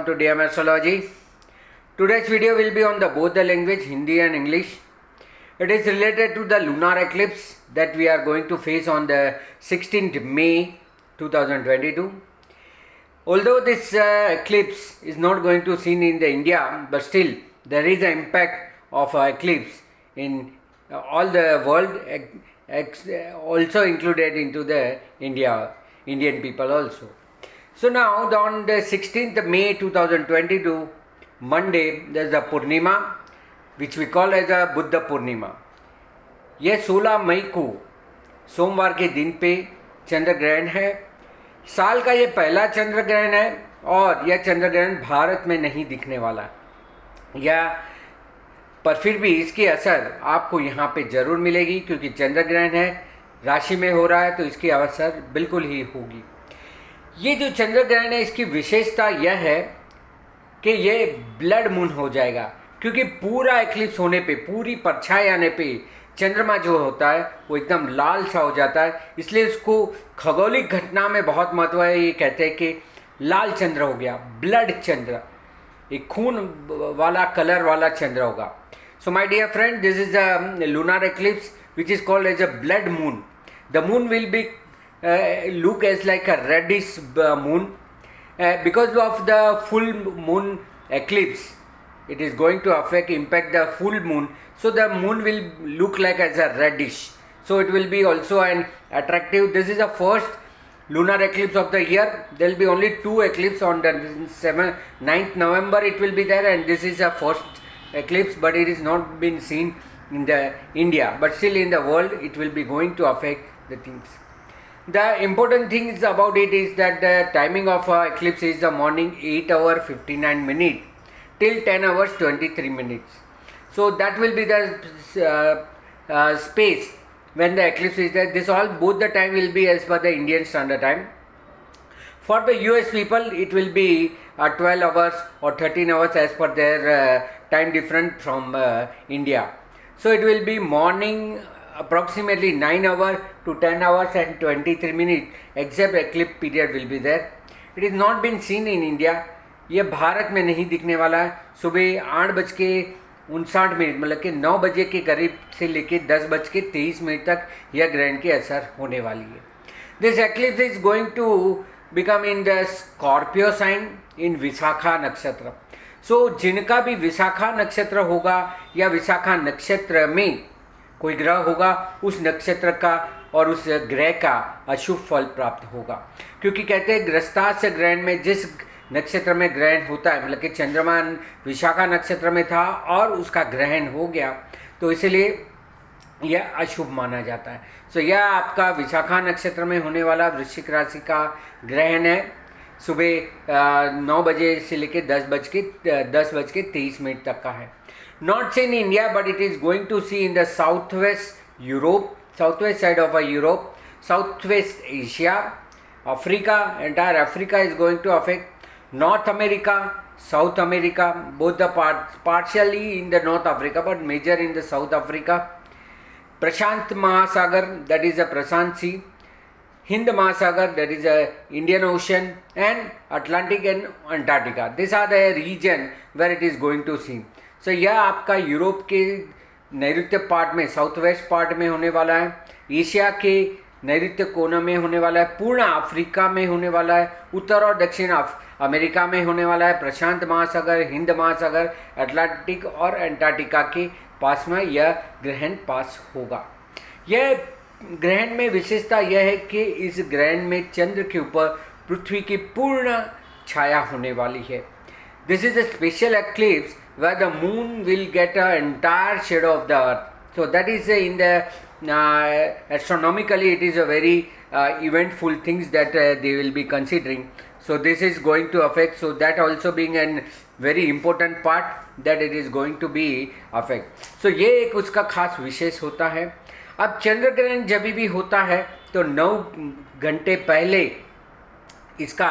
welcome to DM Astrology. Today's video will be on both the language Hindi and English. It is related to the lunar eclipse that we are going to face on the 16th May 2022. Although this eclipse is not going to seen in the India, but still there is an impact of eclipse in all the world, also included into the Indian people also. So now on the 16th May 2022, Monday, there is a Purnima, which we call as a Buddha Purnima. यह 16 मई को सोमवार के दिन पे चंद्र ग्रहण है. साल का ये पहला चंद्र ग्रहण है और यह चंद्र ग्रहण भारत में नहीं दिखने वाला पर फिर भी इसकी असर आपको यहाँ पे जरूर मिलेगी, क्योंकि चंद्र ग्रहण है, राशि में हो रहा है, तो इसकी असर बिल्कुल ही होगी. ये जो चंद्र ग्रहण है, इसकी विशेषता यह है कि ये ब्लड मून हो जाएगा, क्योंकि पूरा एक्लिप्स होने पे, पूरी परछाई आने पे चंद्रमा जो होता है वो एकदम लाल सा हो जाता है. इसलिए इसको खगोलिक घटना में बहुत महत्व है. ये कहते हैं कि लाल चंद्र हो गया, ब्लड चंद्र, एक खून वाला कलर वाला चंद्र होगा. So my dear friend, this is a lunar eclipse which is called as a blood moon. The moon will be look as like a reddish moon because of the full moon eclipse. It is going to impact the full moon, so the moon will look like as a reddish, so it will be also an attractive. This is the first lunar eclipse of the year. There will be only two eclipses on the 9th November it will be there, and this is the first eclipse, but it is not been seen in the India, but still in the world it will be going to affect the things. The important things about it is that the timing of eclipse is the morning 8 hours 59 minutes till 10 hours 23 minutes. So that will be the space when the eclipse is there. This all both the time will be as per the Indian Standard Time. For the US people, it will be 12 hours or 13 hours as per their time different from India. So it will be morning approximately 9 hours to 10 hours and 23 minutes except eclipse period will be there. It is not been seen in India. ये भारत में नहीं दिखने वाला है. सुबह 8:59 मतलब कि 9 बजे के करीब से लेके 10:23 तक यह ग्रहण की असर होने वाली है. This eclipse is going to become in the Scorpio sign in Vishakha nakshatra. सो जिनका भी विशाखा नक्षत्र होगा या विशाखा नक्षत्र में कोई ग्रह होगा, उस नक्षत्र का और उस ग्रह का अशुभ फल प्राप्त होगा. क्योंकि कहते हैं ग्रस्तास्य ग्रहण में जिस नक्षत्र में ग्रहण होता है, मतलब कि चंद्रमा विशाखा नक्षत्र में था और उसका ग्रहण हो गया, तो इसलिए यह अशुभ माना जाता है. सो यह आपका विशाखा नक्षत्र में होने वाला वृश्चिक राशि का ग्रहण है. सुबह 9 बजे से लेकर 10:23 तक का है. Not seen in India, but it is going to see in the southwest Europe, southwest side of Europe, southwest Asia, Africa. Entire Africa is going to affect. North America, South America, both the parts, partially in the North Africa, but major in the South Africa. Prashant Mahasagar, that is the Prashant Sea. Hind Mahasagar, that is the Indian Ocean, and Atlantic and Antarctica. These are the region where it is going to see. So यह आपका Europe के नैऋत्य part में, south west part में होने वाला है, Asia के नैऋत्य कोना में होने वाला है, पूर्ण अफ्रीका में होने वाला है, उत्तर और दक्षिण अमेरिका में होने वाला है, प्रशांत महासागर, हिंद महासागर, अटलांटिक और अंटार्कटिका के पास में यह ग्रहण पास होगा. यह ग्रहण में विशेषता यह है कि इस ग्रहण में चंद्र के ऊपर पृथ्वी की पूर्ण छाया होने वाली है. This is a special eclipse where the moon will get an entire shadow of the earth. So that is in the astronomically it is a very eventful things that they will be considering. So this is going to affect, so that also being a very important part that it is going to be affect. So ये एक उसका खास विशेष होता है. अब चंद्र ग्रहण जब भी होता है तो 9 घंटे पहले इसका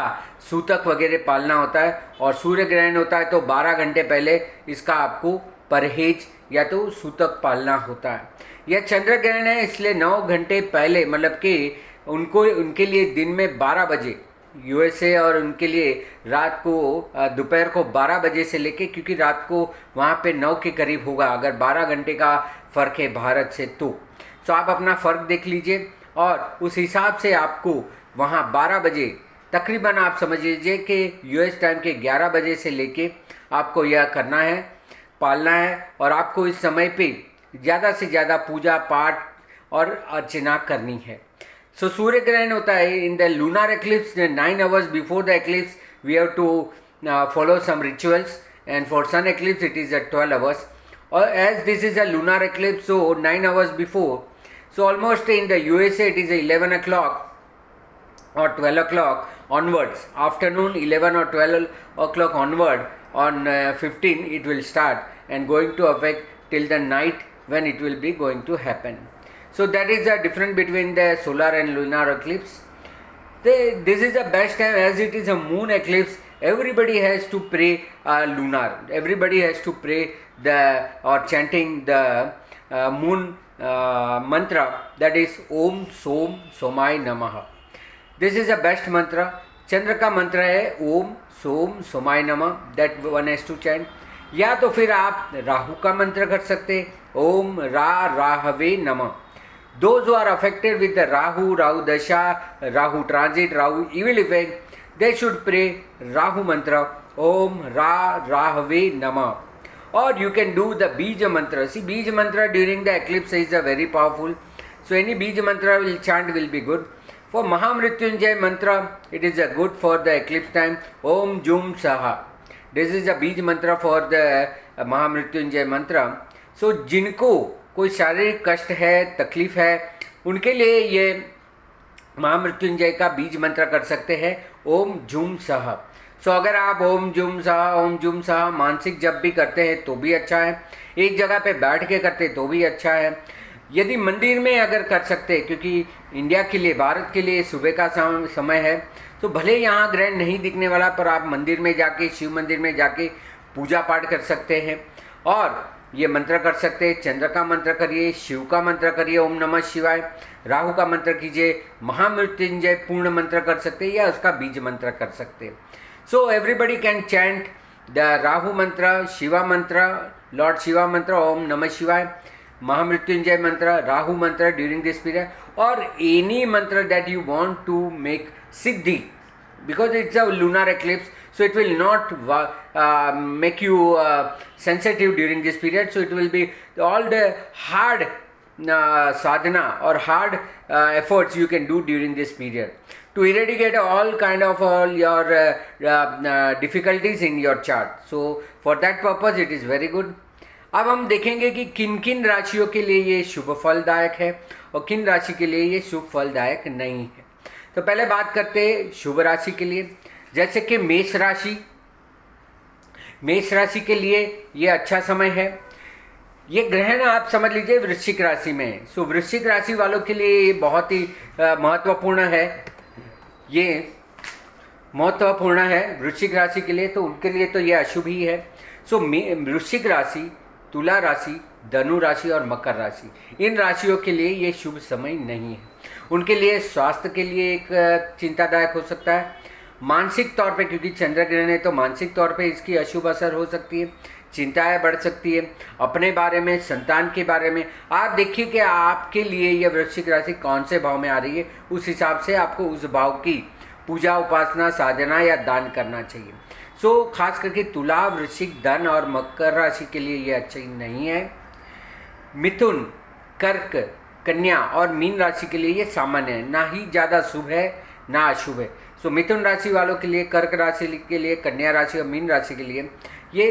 सूतक वगैरह पालना होता है, और सूर्य ग्रहण होता है तो 12 घंटे पहले इसका आपको परहेज या तो सूतक पालना होता है. यह चंद्र ग्रहण है, इसलिए 9 घंटे पहले, मतलब कि उनके लिए दिन में 12 बजे यूएसए और उनके लिए रात को दोपहर को 12 बजे से लेके, क्योंकि रात को वहाँ पे 9 के करीब होगा, अगर 12 घंटे का फ़र्क है भारत से तो आप अपना फ़र्क देख लीजिए और उस हिसाब से आपको वहाँ 12 बजे तकरीबन आप समझ लीजिए कि यूएस टाइम के 11 बजे से लेके आपको यह करना है, पालना है, और आपको इस समय पे ज़्यादा से ज़्यादा पूजा पाठ और अर्चना करनी है। सो सूर्य ग्रहण होता है in the lunar eclipse 9 hours before the eclipse we have to follow some rituals, and for sun eclipse it is 12 hours, और as this is a lunar eclipse so 9 hours before, so almost in the USA it is 11 o'clock or 12 o'clock onwards, afternoon 11 or 12 o'clock onward on 15 it will start and going to affect till the night when it will be going to happen. So that is the difference between the solar and lunar eclipse. This is the best time, as it is a moon eclipse. Everybody has to pray lunar. Everybody has to pray the or chanting the moon mantra, that is Om Som Somai Namah. This is the best mantra. चंद्र का मंत्र है ओम सोम सोमाय नमः, that one has to chant. या तो फिर आप राहु का मंत्र कर सकते, ओम राहवे नमः. Those who are affected with the Rahu Dasha, Rahu transit, Rahu evil effect, they should pray Rahu mantra, Om Rahave Namah. Or you can do the Bija mantra. See, Bija mantra during the eclipse is a very powerful. So any Bija mantra will chant will be good. For Mahamrityunjay mantra, it is a good for the eclipse time. Om Jum Saha. This is a Bij mantra for the Mahamrityunjay mantra. So जिनको कोई शारीरिक कष्ट है, तकलीफ है, उनके लिए ये महामृत्युंजय का बीज मंत्र कर सकते हैं, ओम झूम सह. सो अगर आप ओम झूम सह मानसिक जब भी करते हैं तो भी अच्छा है, एक जगह पे बैठ के करते तो भी अच्छा है. यदि मंदिर में अगर कर सकते, क्योंकि इंडिया के लिए, भारत के लिए सुबह का समय है, तो भले यहाँ ग्रहण नहीं दिखने वाला, पर आप मंदिर में जाके, शिव मंदिर में जाके पूजा पाठ कर सकते हैं और ये मंत्र कर सकते हैं. चंद्र का मंत्र करिए, शिव का मंत्र करिए ओम नमः शिवाय, राहु का मंत्र कीजिए, महामृत्युंजय पूर्ण मंत्र कर सकते हैं या उसका बीज मंत्र कर सकते हैं. So everybody can chant the Rahu मंत्र, शिवा मंत्र, लॉर्ड शिवा मंत्र ओम नमः शिवाय, महामृत्युंजय mantra, Rahu mantra during this period, और any mantra that you want to make siddhi, because it's a lunar eclipse, so it will not make you sensitive during this period. So it will be all the hard sadhana or hard efforts you can do during this period to eradicate all kind of all your difficulties in your chart. So for that purpose it is very good. अब हम देखेंगे कि किन किन राशियों के लिए ये शुभ फलदायक है और किन राशि के लिए ये शुभ फलदायक नहीं है. तो पहले बात करते हैं शुभ राशि के लिए, जैसे कि मेष राशि के लिए ये अच्छा समय है. ये ग्रहण आप समझ लीजिए वृश्चिक राशि में है. सो वृश्चिक राशि वालों के लिए ये बहुत ही महत्वपूर्ण है. ये महत्वपूर्ण है वृश्चिक राशि के लिए, तो उनके लिए तो ये अशुभ ही है. सो वृश्चिक राशि, तुला राशि, धनु राशि और मकर राशि, इन राशियों के लिए ये शुभ समय नहीं है. उनके लिए स्वास्थ्य के लिए एक चिंतादायक हो सकता है. मानसिक तौर पे, क्योंकि चंद्र ग्रहण है तो मानसिक तौर पे इसकी अशुभ असर हो सकती है, चिंताएं बढ़ सकती है अपने बारे में, संतान के बारे में. आप देखिए कि आपके लिए यह वृश्चिक राशि कौन से भाव में आ रही है, उस हिसाब से आपको उस भाव की पूजा, उपासना, साधना या दान करना चाहिए. सो खास करके तुला, वृश्चिक, धन और मकर राशि के लिए ये अच्छा नहीं है. मिथुन, कर्क, कन्या और मीन राशि के लिए ये सामान्य है, ना ही ज़्यादा शुभ है ना अशुभ है. सो मिथुन राशि वालों के लिए, कर्क राशि के लिए, कन्या राशि और मीन राशि के लिए ये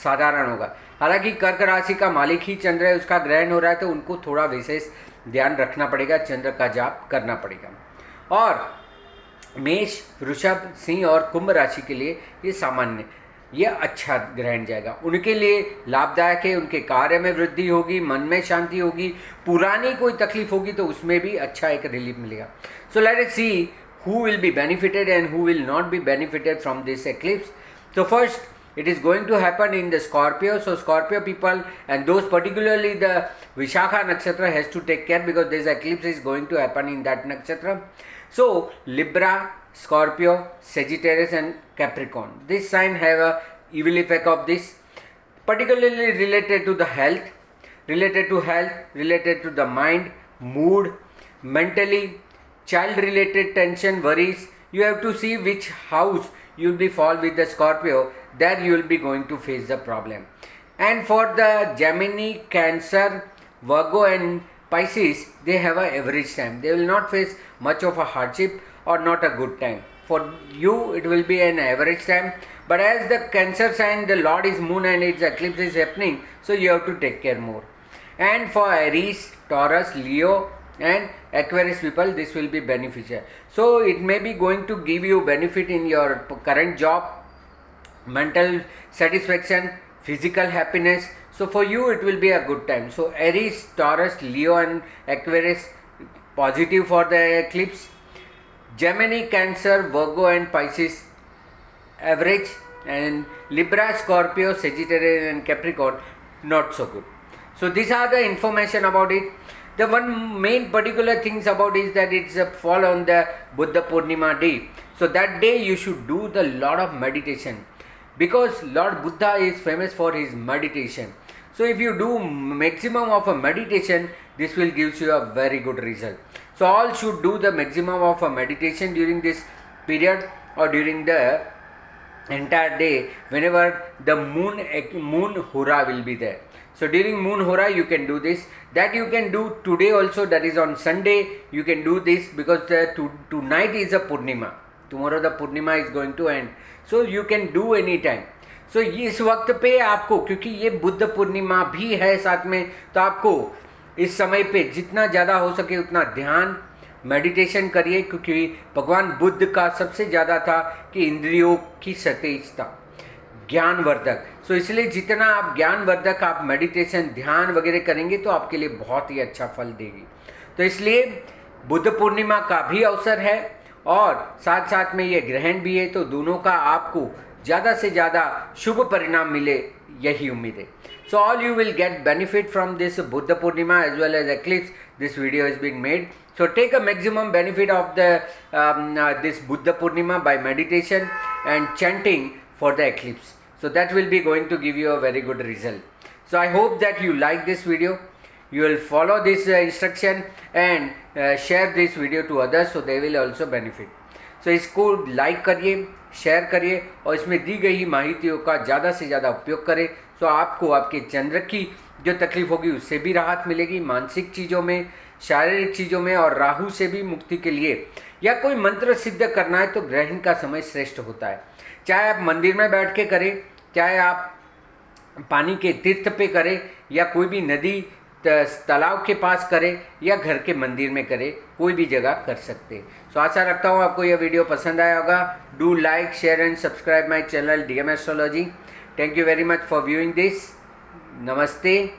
साधारण होगा. हालांकि कर्क राशि का मालिक ही चंद्र है, उसका ग्रहण हो रहा है, तो उनको थोड़ा विशेष ध्यान रखना पड़ेगा, चंद्र का जाप करना पड़ेगा. और मेष, वृषभ, सिंह और कुंभ राशि के लिए ये सामान्य, ये अच्छा ग्रहण जाएगा. उनके लिए लाभदायक है, उनके कार्य में वृद्धि होगी, मन में शांति होगी, पुरानी कोई तकलीफ होगी तो उसमें भी अच्छा एक रिलीफ मिलेगा. So let us see who will be benefited and who will not be benefited from this eclipse. So first, it is going to happen in the Scorpio. So Scorpio people and those particularly the Vishakha nakshatra has to take care because this eclipse is going to happen in that nakshatra. So Libra, Scorpio, Sagittarius and Capricorn. This sign have a evil effect of this, particularly related to the health, related to the mind, mood, mentally, child related tension, worries. You have to see which house you will be fall with the Scorpio, there you will be going to face the problem. And for the Gemini, Cancer, Virgo and Pisces, they have a average time. They will not face much of a hardship or not a good time. For you it will be an average time, but as the Cancer sign, the Lord is Moon and its eclipse is happening, so you have to take care more. And for Aries, Taurus, Leo and Aquarius people, this will be beneficial. So it may be going to give you benefit in your current job, mental satisfaction, physical happiness. So for you it will be a good time. So Aries, Taurus, Leo and Aquarius positive for the eclipse. Gemini, Cancer, Virgo and Pisces average, and Libra, Scorpio, Sagittarius and Capricorn not so good. So these are the information about it. The one main particular things about is that it's a fall on the Buddha Purnima day. So that day you should do the lot of meditation, because Lord Buddha is famous for his meditation. So if you do maximum of a meditation, this will give you a very good result. So all should do the maximum of a meditation during this period or during the entire day whenever the moon hora will be there. So during moon hora you can do this. That you can do today also, that is on Sunday you can do this, because tonight is a Purnima. Tomorrow the Purnima is going to end. So you can do any time. So इस वक्त पे आपको, क्योंकि ये बुद्ध पूर्णिमा भी है साथ में, तो आपको इस समय पे जितना ज़्यादा हो सके उतना ध्यान मेडिटेशन करिए, क्योंकि भगवान बुद्ध का सबसे ज़्यादा था कि इंद्रियों की सतेजता, ज्ञानवर्धक. सो इसलिए जितना आप ज्ञानवर्धक आप मेडिटेशन ध्यान वगैरह करेंगे तो आपके लिए बहुत ही अच्छा फल देगी. तो इसलिए बुद्ध पूर्णिमा का भी अवसर है और साथ साथ में ये ग्रहण भी है, तो दोनों का आपको ज़्यादा से ज़्यादा शुभ परिणाम मिले, यही उम्मीद है. So all you will get benefit from this Buddha Purnima as well as eclipse. This video is being made. So take a maximum benefit of the this Buddha Purnima by meditation and chanting for the eclipse. So that will be going to give you a very good result. So I hope that you like this video. You will follow this instruction and share this video to others, so they will also benefit. So इसको like करिए, share करिए और इसमें दी गई माहितियों का ज़्यादा से ज़्यादा उपयोग करें. तो आपको आपके चंद्र की जो तकलीफ होगी उससे भी राहत मिलेगी, मानसिक चीज़ों में, शारीरिक चीज़ों में, और राहु से भी मुक्ति के लिए या कोई मंत्र सिद्ध करना है तो ग्रहण का समय श्रेष्ठ होता है. चाहे आप मंदिर में बैठ के करें, चाहे आप पानी के तीर्थ पे करें, या कोई भी नदी तालाब के पास करें, या घर के मंदिर में करें, कोई भी जगह कर सकते हैं. सो आशा रखता हूँ आपको यह वीडियो पसंद आया होगा. Do like, share and subscribe my channel DM Astrology. Thank you very much for viewing this. Namaste.